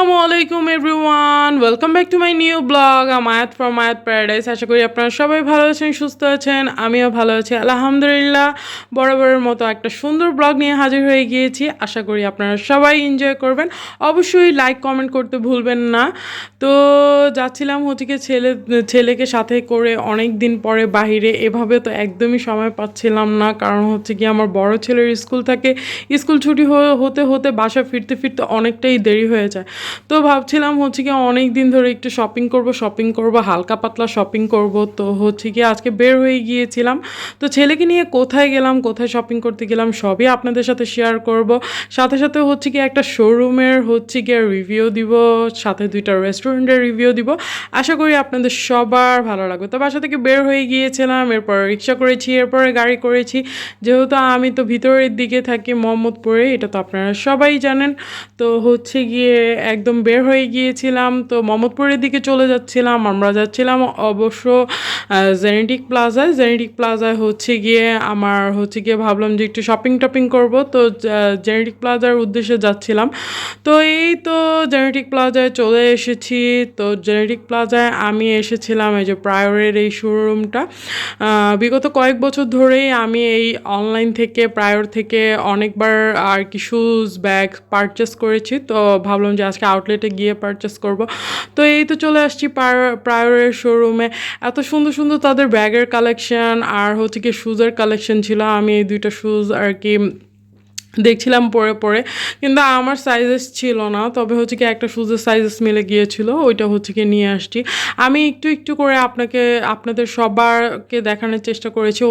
আসসালামু আলাইকুম everyone, welcome back to my new blog Amayat from Ayat paradise. আশা করি আপনারা সবাই ভালো আছেন, সুস্থ আছেন। আমিও ভালো আছি আলহামদুলিল্লাহ। বরাবরের মতো একটা সুন্দর ব্লগ নিয়ে হাজির হয়ে গিয়েছি। আশা করি আপনারা সবাই এনজয় করবেন। অবশ্যই লাইক কমেন্ট করতে ভুলবেন না। তো যাচ্ছিলাম হচ্ছে কি ছেলেকে সাথে করে অনেক দিন পরে বাহিরে, এভাবে তো একদমই সময় পাচ্ছিলাম না, কারণ হচ্ছে কি আমার বড় ছেলের স্কুল থাকে। স্কুল ছুটি হতে হতে বাসা ফিরতে ফিরতে অনেকটাই দেরি হয়ে যায়। তো ভাবছিলাম হচ্ছে কি অনেক দিন ধরে একটু শপিং করব, হালকা পাতলা শপিং করব। তো হচ্ছে কি আজকে বের হয়ে গিয়েছিলাম। তো ছেলেকে নিয়ে কোথায় গেলাম, কোথায় শপিং করতে গেলাম সবই আপনাদের সাথে শেয়ার করব। সাথে সাথে হচ্ছে কি একটা শোরুমের হচ্ছে কি রিভিউ দিব, সাথে দুইটা রেস্টুরেন্টের রিভিউ দিব। আশা করি আপনাদের সবার ভালো লাগবে। তো বাসা থেকে বের হয়ে গিয়েছিলাম, এরপর রিক্সা করেছি, এরপরে গাড়ি করেছি। যেহেতু আমি তো ভিতরের দিকে থাকি মোহাম্মদপুরে, এটা তো আপনারা সবাই জানেন। তো হচ্ছে গিয়ে একদম বের হয়ে গিয়েছিলাম। তো মোহাম্মদপুরের দিকে চলে যাচ্ছিলাম। আমরা যাচ্ছিলাম অবশ্য জেনেটিক প্লাজায় হচ্ছে গিয়ে আমার হচ্ছে গিয়ে ভাবলাম যে একটু শপিং করব। তো জেনেটিক প্লাজার উদ্দেশ্যে যাচ্ছিলাম। তো এই তো জেনেটিক প্লাজায় চলে এসেছি। তো জেনেটিক প্লাজায় আমি এসেছিলাম এই যে প্রায়রের এই শোরুমটা। বিগত কয়েক বছর ধরেই আমি এই অনলাইন থেকে প্রায়র থেকে অনেকবার আর কি শুজ ব্যাগ পারচেস করেছি। তো ভাবলাম যে আজকে আউটলেটে গিয়ে পারচেস করব। তো এই তো চলে আসছি প্রায়রের শোরুমে। এত সুন্দর সুন্দর তাদের ব্যাগের কালেকশন আর হচ্ছে কি শুজের কালেকশন ছিল। আমি এই দুইটা শুজ আর কি দেখছিলাম পরে কিন্তু আমার সাইজেস ছিল না। তবে হচ্ছে কি একটা শুজের সাইজেস মিলে গিয়েছিল, ওইটা হচ্ছে কি নিয়ে আসছি। আমি একটু করে আপনাদের সবারকে দেখানোর চেষ্টা করেছি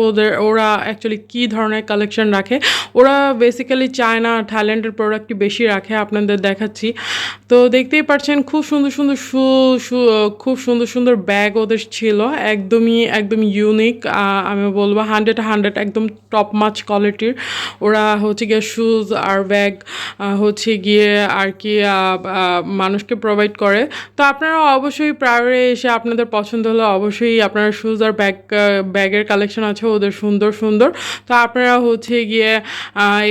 ওরা অ্যাকচুয়ালি কী ধরনের কালেকশন রাখে। ওরা বেসিক্যালি চায়না থাইল্যান্ডের প্রোডাক্টই বেশি রাখে, আপনাদের দেখাচ্ছি। তো দেখতেই পাচ্ছেন খুব সুন্দর সুন্দর খুব সুন্দর সুন্দর ব্যাগ ওদের ছিল, একদম ইউনিক। আমি বলবো 100 একদম টপ মাচ কোয়ালিটির ওরা হচ্ছে গিয়ে শুজ আর ব্যাগ হচ্ছে গিয়ে আর কি মানুষকে প্রোভাইড করে। তো আপনারা অবশ্যই প্রায়রে এসে আপনাদের পছন্দ হলে অবশ্যই আপনারা শুজ আর ব্যাগের কালেকশন আছে ওদের সুন্দর সুন্দর। তো আপনারা হচ্ছে গিয়ে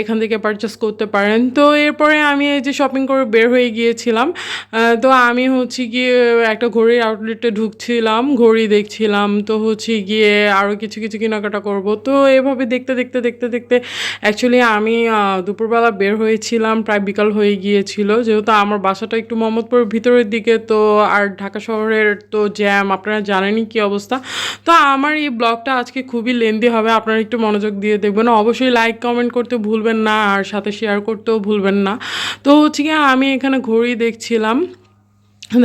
এখান থেকে পারচেস করতে পারেন। তো এরপরে আমি এই যে শপিং করে বের হয়ে গিয়েছিলাম। তো আমি হচ্ছে গিয়ে একটা ঘড়ির আউটলেটে ঢুকছিলাম, ঘড়ি দেখছিলাম। তো হচ্ছে গিয়ে আরও কিছু কেনাকাটা করব। তো এভাবে দেখতে অ্যাকচুয়ালি আমি দুপুরবেলা বের হয়েছিলাম, প্রায় বিকাল হয়ে গিয়েছিল। যেহেতু আমার বাসাটা একটু মোহাম্মদপুরের ভিতরের দিকে, তো আর ঢাকা শহরের তো জ্যাম আপনারা জানেনই কী অবস্থা। তো আমার এই ব্লগটা আজকে খুবই লেন্দি হবে, আপনারা একটু মনোযোগ দিয়ে দেখবেন। অবশ্যই লাইক কমেন্ট করতে ভুলবেন না, আর সাথে শেয়ার করতেও ভুলবেন না। তো হচ্ছে কি আমি এখানে ঘড়ি দেখছিলাম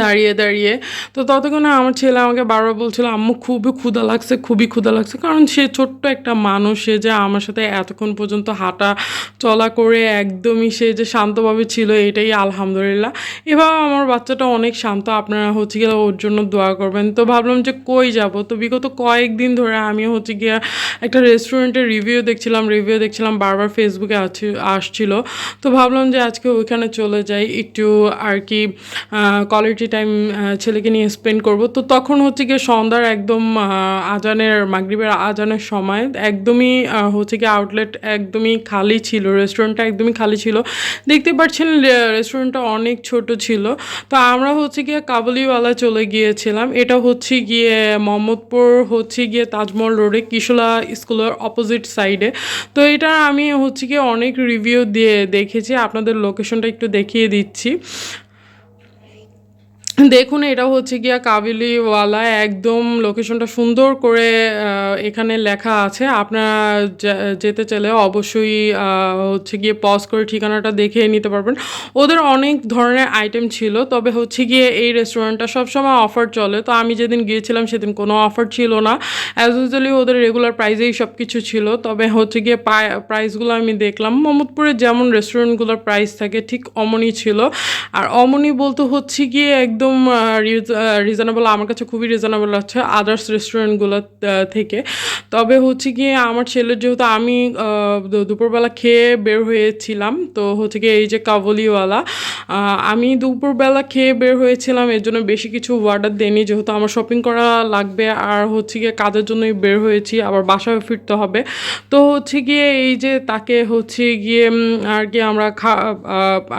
দাঁড়িয়ে। তো ততক্ষণে আমার ছেলে আমাকে বারবার বলছিল আম্মু খুবই ক্ষুধা লাগছে, কারণ সে ছোট্ট একটা মানুষ, সে যে আমার সাথে এতক্ষণ পর্যন্ত হাঁটা চলা করে একদমই সে যে শান্তভাবে ছিল, এটাই আলহামদুলিল্লাহ। এভাবে আমার বাচ্চাটা অনেক শান্ত, আপনারা হচ্ছে গিয়ে ওর জন্য দোয়া করবেন। তো ভাবলাম যে কই যাব। তো বিগত কয়েকদিন ধরে আমি হচ্ছে গিয়ে একটা রেস্টুরেন্টের রিভিউ দেখছিলাম বারবার ফেসবুকে আসছিল। তো ভাবলাম যে আজকে ওইখানে চলে যাই, একটু আর কি কোয়ালিটি টাইম ছেলেকে নিয়ে স্পেন্ড করব। তো তখন হচ্ছে গিয়ে সন্ধ্যার একদম মাগরিবের আজানের সময় একদমই হচ্ছে গিয়ে আউটলেট একদমই খালি ছিল, রেস্টুরেন্টটা একদমই খালি ছিল। দেখতে পাচ্ছেন রেস্টুরেন্টটা অনেক ছোট ছিল। তো আমরা হচ্ছে গিয়ে কাবুলিওয়ালা চলে গিয়েছিলাম। এটা হচ্ছে গিয়ে মোহাম্মদপুর হচ্ছে গিয়ে তাজমহল রোডে কিশোলা স্কুলের অপোজিট সাইডে। তো এটা আমি হচ্ছে গিয়ে অনেক রিভিউ দিয়ে দেখেছি, আপনাদের লোকেশনটা একটু দেখিয়ে দিচ্ছি। দেখুন এটা হচ্ছে গিয়া কাবিলিওয়ালা, একদম লোকেশনটা সুন্দর করে এখানে লেখা আছে। আপনারা যেতে চাইলে অবশ্যই হচ্ছে গিয়ে পজ করে ঠিকানাটা দেখে নিতে পারবেন। ওদের অনেক ধরনের আইটেম ছিল, তবে হচ্ছে গিয়ে এই রেস্টুরেন্টটা সবসময় অফার চলে। তো আমি যেদিন গিয়েছিলাম সেদিন কোনো অফার ছিল না, অ্যাজ ইউজুয়ালি ওদের রেগুলার প্রাইসেই সব কিছু ছিল। তবে হচ্ছে গিয়ে প্রাইসগুলো আমি দেখলাম মোহাম্মদপুরে যেমন রেস্টুরেন্টগুলোর প্রাইস থাকে ঠিক অমনই ছিল। আর অমনই বলতে হচ্ছে গিয়ে একদম একদম রিজনেবল, আমার কাছে খুবই রিজনেবল লাগছে আদার্স রেস্টুরেন্টগুলো থেকে। তবে হচ্ছে গিয়ে আমার ছেলের যেহেতু আমি দুপুরবেলা খেয়ে বের হয়েছিলাম, তো হচ্ছে গিয়ে এই যে কাবুলিওয়ালা, আমি দুপুরবেলা খেয়ে বের হয়েছিলাম, এর জন্য বেশি কিছু অর্ডার দেইনি, যেহেতু আমার শপিং করা লাগবে আর হচ্ছে গিয়ে কাজের জন্যই বের হয়েছি, আবার বাসায় ফিরতে হবে। তো হচ্ছে গিয়ে এই যে তাকে হচ্ছে গিয়ে আর কি আমরা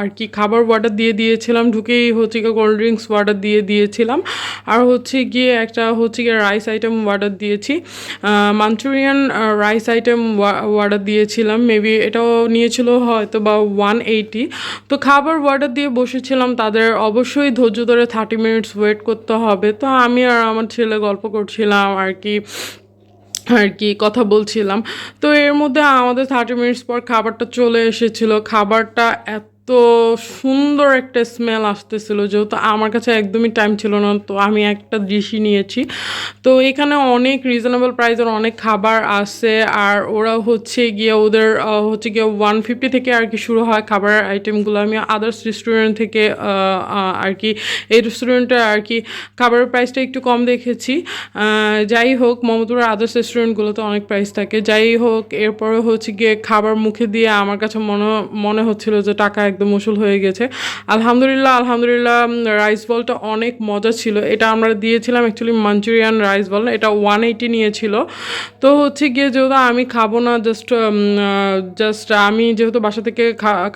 আর কি খাবার অর্ডার দিয়ে দিয়েছিলাম, ঢুকেই হচ্ছে গিয়ে কোল্ড ড্রিঙ্কস অর্ডার দিয়ে দিয়েছিলাম, আর হচ্ছে গিয়ে একটা হচ্ছে গিয়ে রাইস আইটেম অর্ডার দিয়েছি, মাঞ্চুরিয়ান রাইস আইটেম অর্ডার দিয়েছিলাম, মেবি এটাও নিয়েছিল হয়তো বা 180। তো খাবার অর্ডার দিয়ে বসেছিলাম, তাদের অবশ্যই ধৈর্য ধরে 30 মিনিটস ওয়েট করতে হবে। তো আমি আর আমার ছেলে গল্প করছিলাম আর কি কথা বলছিলাম। তো এর মধ্যে আমাদের 30 মিনিটস পর খাবারটা চলে এসেছিল। খাবারটা এত সুন্দর একটা স্মেল আসতেছিল, যেহেতু আমার কাছে একদমই টাইম ছিল না, তো আমি একটা ডিশই নিয়েছি। তো এখানে অনেক রিজনেবল প্রাইসের অনেক খাবার আছে, আর ওরা হচ্ছে গিয়ে ওদের হচ্ছে গিয়ে 150 থেকে আর কি শুরু হয় খাবারের আইটেমগুলো। আমি আদার্স রেস্টুরেন্ট থেকে আর কি এই রেস্টুরেন্টে আর কি খাবারের প্রাইসটা একটু কম দেখেছি। যাই হোক, মোহাম্মদপুরের আদার্স রেস্টুরেন্টগুলোতে অনেক প্রাইস থাকে। যাই হোক, এরপরে হচ্ছে গিয়ে খাবার মুখে দিয়ে আমার কাছে মনে হচ্ছিল যে টাকা একদম উসুল হয়ে গেছে। আলহামদুলিল্লাহ রাইস বলটা অনেক মজা ছিল। এটা আমরা দিয়েছিলাম অ্যাকচুয়ালি মাঞ্চুরিয়ান রাইস বল, এটা 180 নিয়েছিল। তো হচ্ছে গিয়ে যেহেতু আমি খাবো না, জাস্ট আমি যেহেতু বাসা থেকে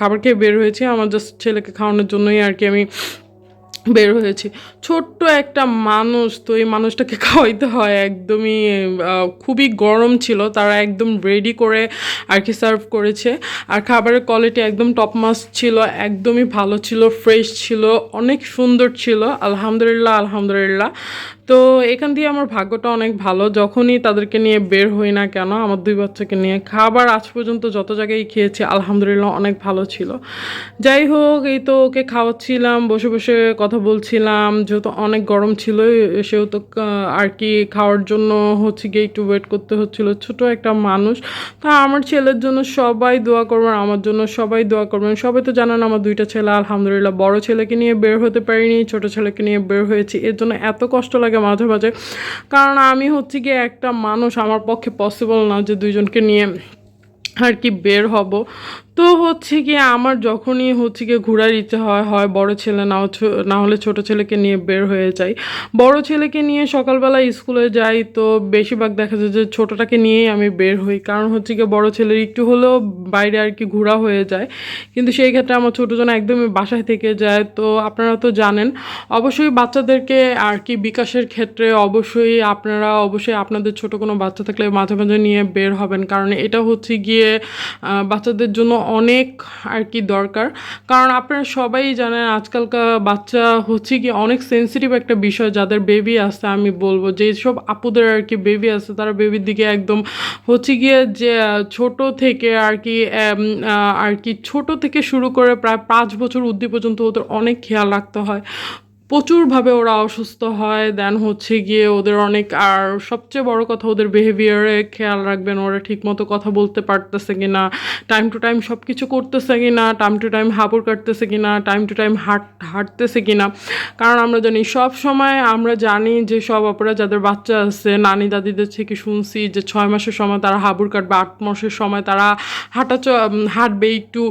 খাবার খেয়ে বের হয়েছি, আমার জাস্ট ছেলেকে খাওয়ানোর জন্যই আর কি আমি বের হয়েছি। ছোট্ট একটা মানুষ, তো এই মানুষটাকে খাওয়াইতে হয় একদমই। খুবই গরম ছিল, তারা একদম রেডি করে আর কি সার্ভ করেছে, আর খাবারের কোয়ালিটি একদম টপ মাস ছিল, একদমই ভালো ছিল, ফ্রেশ ছিল, অনেক সুন্দর ছিল। আলহামদুলিল্লাহ। তো এখান দিয়ে আমার ভাগ্যটা অনেক ভালো, যখনই তাদেরকে নিয়ে বের হই না কেন, আমার 2 বাচ্চাকে নিয়ে খাবার আজ পর্যন্ত যত জায়গায় খেয়েছি আলহামদুলিল্লাহ অনেক ভালো ছিল। যাই হোক, এই তো ওকে খাওয়াচ্ছিলাম, বসে বসে কথা বলছিলাম, যেহেতু অনেক গরম ছিল, সেহেতু আর কি খাওয়ার জন্য হচ্ছে গিয়ে একটু ওয়েট করতে হচ্ছিল। ছোট একটা মানুষ, তা আমার ছেলের জন্য সবাই দোয়া করবেন, আমার জন্য সবাই দোয়া করবেন। সবাই তো জানেন আমার 2টা ছেলে, আলহামদুলিল্লাহ। বড় ছেলেকে নিয়ে বের হতে পারিনি, ছোট ছেলেকে নিয়ে বের হয়েছি, এর জন্য এত কষ্ট লাগে মাঝে মাঝে, কারণ আমি হচ্ছে গিয়ে একটা মানুষ, আমার পক্ষে পসিবল না যে 2জনকে নিয়ে আর কি বের হব। তো হচ্ছে গিয়ে আমার যখনই হচ্ছে গিয়ে ঘোরার ইচ্ছা হয় বড় ছেলে না হলে ছোট ছেলেকে নিয়ে বের হয়ে যাই। বড় ছেলেকে নিয়ে সকালবেলা স্কুলে যাই, তো বেশিরভাগ দেখা যায় যে ছোটটাকে নিয়েই আমি বের হই, কারণ হচ্ছে গিয়ে বড় ছেলের একটু হলেও বাইরে আর কি ঘোরা হয়ে যায়, কিন্তু সেই ক্ষেত্রে আমার ছোটোজন একদমই বাসায় থেকে যায়। তো আপনারা তো জানেন, অবশ্যই বাচ্চাদেরকে আর কি বিকাশের ক্ষেত্রে অবশ্যই আপনাদের ছোট কোনো বাচ্চা থাকলে মাঝে মাঝে নিয়ে বের হবেন, কারণ এটা হচ্ছে গিয়ে বাচ্চাদের জন্য অনেক আর কি দরকার। কারণ আপনারা সবাই জানেন আজকালকার বাচ্চা হচ্ছে কি অনেক সেন্সিটিভ একটা বিষয়। যাদের বেবি আছে, আমি বলবো যেসব আপুদের আর কি বেবি আছে, তারা বেবির দিকে একদম হচ্ছে গিয়ে যে ছোট থেকে আর কি ছোট থেকে শুরু করে প্রায় 5 বছর অবধি পর্যন্ত ওদের অনেক খেয়াল রাখতে হয়। প্রচুরভাবে ওরা অসুস্থ হয়, দেন হচ্ছে গিয়ে ওদের অনেক, আর সবচেয়ে বড় কথা ওদের বিহেভিয়ারে খেয়াল রাখবেন, ওরা ঠিকমতো কথা বলতে পারতেছে কিনা, টাইম টু টাইম সব কিছু করতেছে কিনা, টাইম টু টাইম হাঁপুড় কাটতেছে কিনা, টাইম টু টাইম হাঁটতেছে কিনা। কারণ আমরা জানি যে সব অপরা যাদের বাচ্চা আছে, নানি দাদিদের থেকে শুনছি যে 6 মাসের সময় তারা হাঁপুড় কাটবে, 8 মাসের সময় তারা হাঁটবে, একটু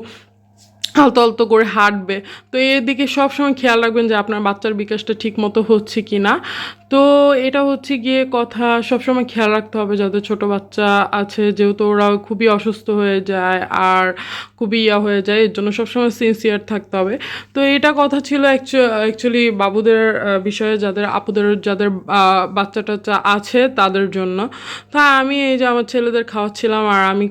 আলতো আলতো করে হাঁটবে। তো এদিকে সবসময় খেয়াল রাখবেন যে আপনার বাচ্চার বিকাশটা ঠিক মতো হচ্ছে কি না। তো এটা হচ্ছে গিয়ে কথা, সবসময় খেয়াল রাখতে হবে যাদের ছোট বাচ্চা আছে, যেহেতু ওরা খুবই অসুস্থ হয়ে যায় আর খুবই হয়ে যায়, এর জন্য সবসময় সিনসিয়ার থাকতে হবে। তো এটা কথা ছিল অ্যাকচুয়ালি বাবুদের বিষয়ে, যাদের বাচ্চা টাচ্চা আছে তাদের জন্য। তা আমি এই যে আমার ছেলেদের খাওয়াচ্ছিলাম আর আমি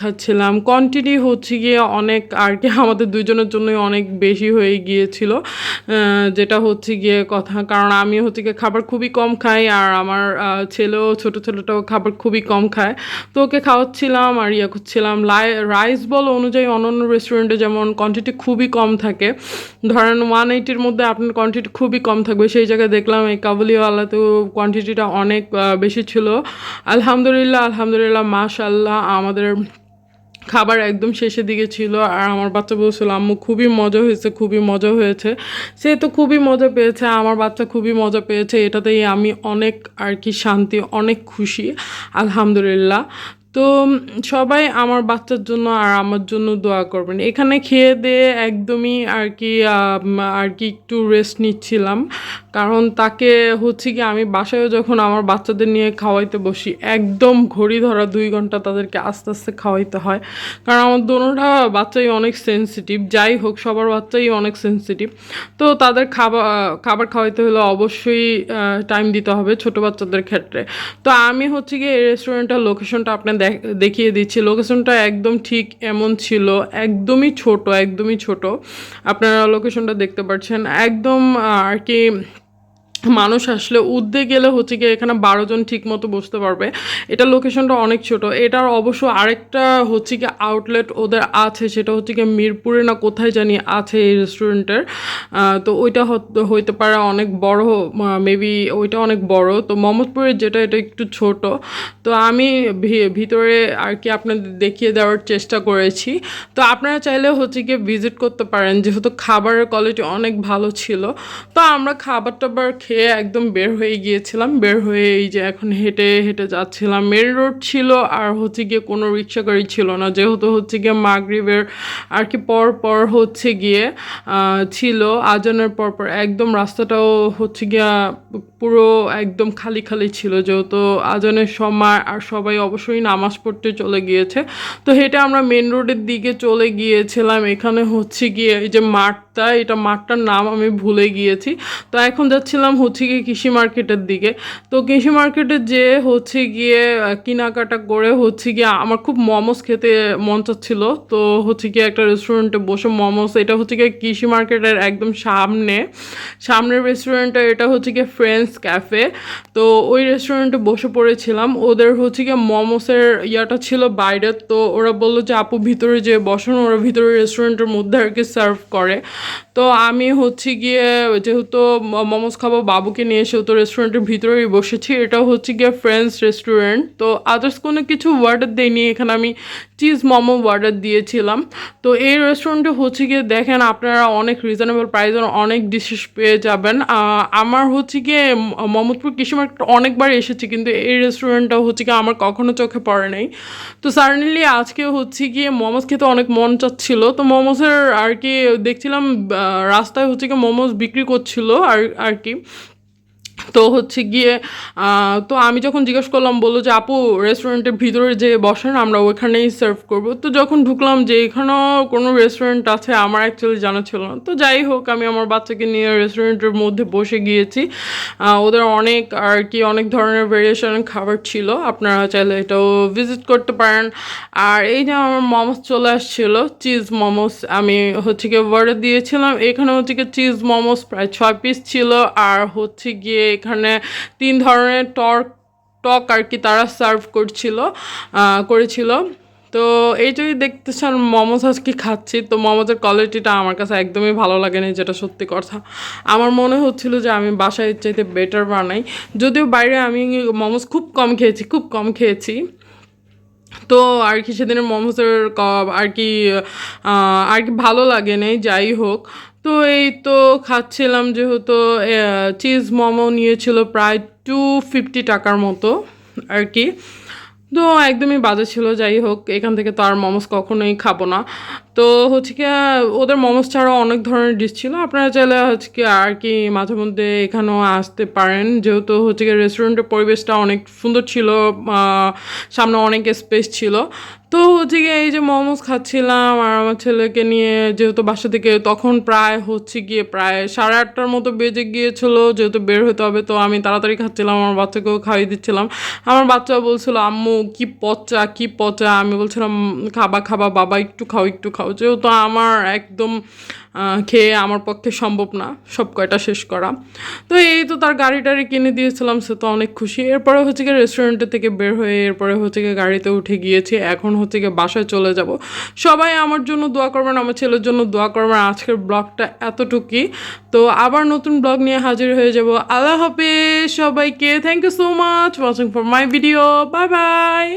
খাচ্ছিলাম, কোয়ান্টিটি হচ্ছে গিয়ে অনেক আর কি আমাদের 2জনের জন্যই অনেক বেশি হয়ে গিয়েছিল, যেটা হচ্ছে গিয়ে কথা। কারণ আমি হচ্ছে গিয়ে খাবার খুবই কম খাই, আর আমার ছোটো ছেলেটাও খাবার খুবই কম খায়। তো ওকে খাওয়াচ্ছিলাম আর করছিলাম। রাইস বল অনুযায়ী অন্যান্য রেস্টুরেন্টে যেমন কোয়ান্টিটি খুবই কম থাকে, ধরেন 180-র মধ্যে আপনার কোয়ান্টিটি খুবই কম থাকবে, সেই জায়গায় দেখলাম এই কাবুলিওয়ালাতেও কোয়ান্টিটিটা অনেক বেশি ছিল। আলহামদুলিল্লাহ মাশাআল্লাহ, আমাদের খাবার একদম শেষের দিকে ছিল আর আমার বাচ্চা বলছিল আম্মু খুবই মজা হয়েছে, খুবই মজা হয়েছে। সে তো খুবই মজা পেয়েছে, আমার বাচ্চা খুবই মজা পেয়েছে, এটাতেই আমি অনেক আর কি শান্তি, অনেক খুশি, আলহামদুলিল্লাহ। তো সবাই আমার বাচ্চার জন্য আর আমার জন্য দোয়া করবেন। এখানে খেয়ে দিয়ে একদমই আর কি একটু রেস্ট নিচ্ছিলাম, কারণ তাকে হচ্ছে কি আমি বাসায়ও যখন আমার বাচ্চাদের নিয়ে খাওয়াইতে বসি একদম ঘড়ি ধরা 2 ঘন্টা তাদেরকে আস্তে আস্তে খাওয়াইতে হয়, কারণ আমার দোনোটা বাচ্চাই অনেক সেনসিটিভ। যাই হোক, সবার বাচ্চাই অনেক সেনসিটিভ। তো তাদের খাবার খাওয়াইতে হলে অবশ্যই টাইম দিতে হবে ছোটো বাচ্চাদের ক্ষেত্রে। তো আমি হচ্ছে গিয়ে এই রেস্টুরেন্টের লোকেশনটা আপনার দেখিয়ে দিচ্ছি। লোকেশনটা একদম ঠিক এমন ছিল, একদমই ছোট, একদমই ছোট। আপনারা লোকেশনটা দেখতে পাচ্ছেন একদম আর কি মানুষ আসলে উদ্দে গেলে হচ্ছে গিয়ে এখানে 12 জন ঠিক মতো বসতে পারবে। এটা লোকেশনটা অনেক ছোট। এটার অবশ্য আরেকটা হচ্ছে গিয়ে আউটলেট ওদের আছে, সেটা হচ্ছে গিয়ে মিরপুরে না কোথায় জানি আছে এই রেস্টুরেন্টের। তো ওইটা হইতে পারে অনেক বড়, মেবি ওইটা অনেক বড়। তো মোহাম্মদপুরের যেটা এটা একটু ছোট। তো আমি ভিতরে আর কি আপনাদের দেখিয়ে দেওয়ার চেষ্টা করেছি। তো আপনারা চাইলে হচ্ছে গিয়ে ভিজিট করতে পারেন, যেহেতু খাবারের কোয়ালিটি অনেক ভালো ছিল। তো আমরা খাবার টাবার খেয়ে একদম বের হয়ে গিয়েছিলাম, বের হয়ে এই যে এখন হেঁটে হেঁটে যাচ্ছিলাম। মেন রোড ছিল আর হচ্ছে গিয়ে কোনো রিক্সা গাড়ি ছিল না, যেহেতু হচ্ছে গিয়ে মাগরিবের আর কি পর পর হচ্ছে গিয়ে ছিল আজানের পর পর একদম রাস্তাটাও হচ্ছে গিয়া পুরো একদম খালি খালি ছিল, যেহেতু আজানের সময় আর সবাই অবশ্যই নামাজ পড়তে চলে গিয়েছে। তো হেঁটে আমরা মেন রোডের দিকে চলে গিয়েছিলাম। এখানে হচ্ছে গিয়ে এই যে মাঠটা, এটা মাঠটার নাম আমি ভুলে গিয়েছি। তো এখন যাচ্ছিলাম হচ্ছে গিয়ে কৃষি মার্কেটের দিকে। তো কৃষি মার্কেটে যে হচ্ছে গিয়ে কেনাকাটা করে হচ্ছে গিয়ে আমার খুব মোমোস খেতে মন চাচ্ছিল। তো হচ্ছে গিয়ে একটা রেস্টুরেন্টে বসে মোমোস, এটা হচ্ছে গিয়ে কৃষি মার্কেটের একদম সামনের রেস্টুরেন্টটা, এটা হচ্ছে গিয়ে ফ্রেন্ডস ক্যাফে। তো ওই রেস্টুরেন্টে বসে পড়েছিলাম। ওদের হচ্ছে গিয়ে মোমোসের ইয়াটা ছিল বাইরে, তো ওরা বললো যে আপু ভিতরে যে বসানো, ওরা ভিতরে রেস্টুরেন্টের মধ্যে আর কি সার্ভ করে। তো আমি হচ্ছে গিয়ে যেহেতু মোমোস খাবো, বাবুকে নিয়ে এসে তো রেস্টুরেন্টের ভিতরেই বসেছি। এটা হচ্ছে গিয়ে ফ্রেন্ডস রেস্টুরেন্ট। তো আদার্স কোনো কিছু অর্ডার দেয়নি, এখানে আমি চিজ মোমো অর্ডার দিয়েছিলাম। তো এই রেস্টুরেন্টে হচ্ছে গিয়ে দেখেন আপনারা অনেক রিজনেবল প্রাইসে অনেক ডিশেস পেয়ে যাবেন। আমার হচ্ছে গিয়ে মোহাম্মদপুর কৃষি মার্কেট অনেকবার এসেছি, কিন্তু এই রেস্টুরেন্টটা হচ্ছে গিয়ে আমার কখনো চোখে পড়ে নাই। তো সাডেনলি আজকে হচ্ছে গিয়ে মোমোস খেতে অনেক মন চাচ্ছিল। তো মোমোসের আর কি দেখছিলাম রাস্তায় হচ্ছে গিয়ে মোমোস বিক্রি করছিল আর কি। তো হচ্ছে গিয়ে তো আমি যখন জিজ্ঞেস করলাম, বললো যে আপু রেস্টুরেন্টের ভিতরে যে বসেন, আমরা ওইখানেই সার্ভ করবো। তো যখন ঢুকলাম যে এখানেও কোনো রেস্টুরেন্ট আছে, আমার অ্যাকচুয়ালি জানা ছিল না। তো যাই হোক, আমি আমার বাচ্চাকে নিয়ে রেস্টুরেন্টের মধ্যে বসে গিয়েছি। ওদের অনেক আর কি অনেক ধরনের ভেরিয়েশনের খাবার ছিল, আপনারা চাইলে এটাও ভিজিট করতে পারেন। আর এই যে আমার মোমোস চলে আসছিলো, চিজ মোমোস আমি হচ্ছে গিয়ে অর্ডার দিয়েছিলাম। এখানে হচ্ছে গিয়ে চিজ মোমোস প্রায় 6 পিস ছিল। আর হচ্ছে গিয়ে এখানে 3 ধরনের টক আর কি তারা সার্ভ করেছিল। তো এই যদি দেখতেছেন মোমোস আজকে খাচ্ছি, তো মোমোসের কোয়ালিটিটা আমার কাছে একদমই ভালো লাগেনি, যেটা সত্যি কথা। আমার মনে হচ্ছিল যে আমি বাসায় চাইতে বেটার বানাই, যদিও বাইরে আমি মোমোস খুব কম খেয়েছি। তো আর কি সেদিনের মোমোসের আর কি ভালো লাগে নাই, যাই হোক। তো এই তো খাচ্ছিলাম, যেহেতু চিজ মোমো নিয়েছিল প্রায় 250 টাকার মতো আর কি। তো একদমই বাজে ছিল। যাই হোক, এখান থেকে তো আর মোমোস কখনোই খাবো না। তো হচ্ছে কি ওদের মোমোস ছাড়াও অনেক ধরনের ডিশ ছিল, আপনারা চাইলে হচ্ছে কি আর কি মাঝে মধ্যে এখানেও আসতে পারেন, যেহেতু হচ্ছে কি রেস্টুরেন্টের পরিবেশটা অনেক সুন্দর ছিল, সামনে অনেক স্পেস ছিল। তো হচ্ছে গিয়ে এই যে মোমোস খাচ্ছিলাম আর আমার ছেলেকে নিয়ে, যেহেতু বাসা থেকে তখন প্রায় 8:30টার মতো বেজে গিয়েছিলো, যেহেতু বের হতে হবে। তো আমি তাড়াতাড়ি খাচ্ছিলাম, আমার বাচ্চাকেও খাইয়ে দিচ্ছিলাম। আমার বাচ্চা বলছিল আম্মু কি পচা। আমি বলছিলাম খাবা বাবা, একটু খাও, যেহেতু আমার একদম খেয়ে আমার পক্ষে সম্ভব না সব কয়টা শেষ করা। তো এই তো তার গাড়ি কিনে দিয়েছিলাম, সে তো অনেক খুশি। এরপরে হচ্ছে গিয়ে রেস্টুরেন্টের থেকে বের হয়ে এরপরে হচ্ছে গিয়ে গাড়িতে উঠে গিয়েছি, এখন হচ্ছে গিয়ে বাসায় চলে যাব। সবাই আমার জন্য দোয়া করবেন, আমার ছেলের জন্য দোয়া করবেন। আজকের ব্লগটা এতটুকুই। তো আবার নতুন ব্লগ নিয়ে হাজির হয়ে যাব। আল্লাহ হাফেজ সবাইকে। Thank you so much watching for my video. Bye by.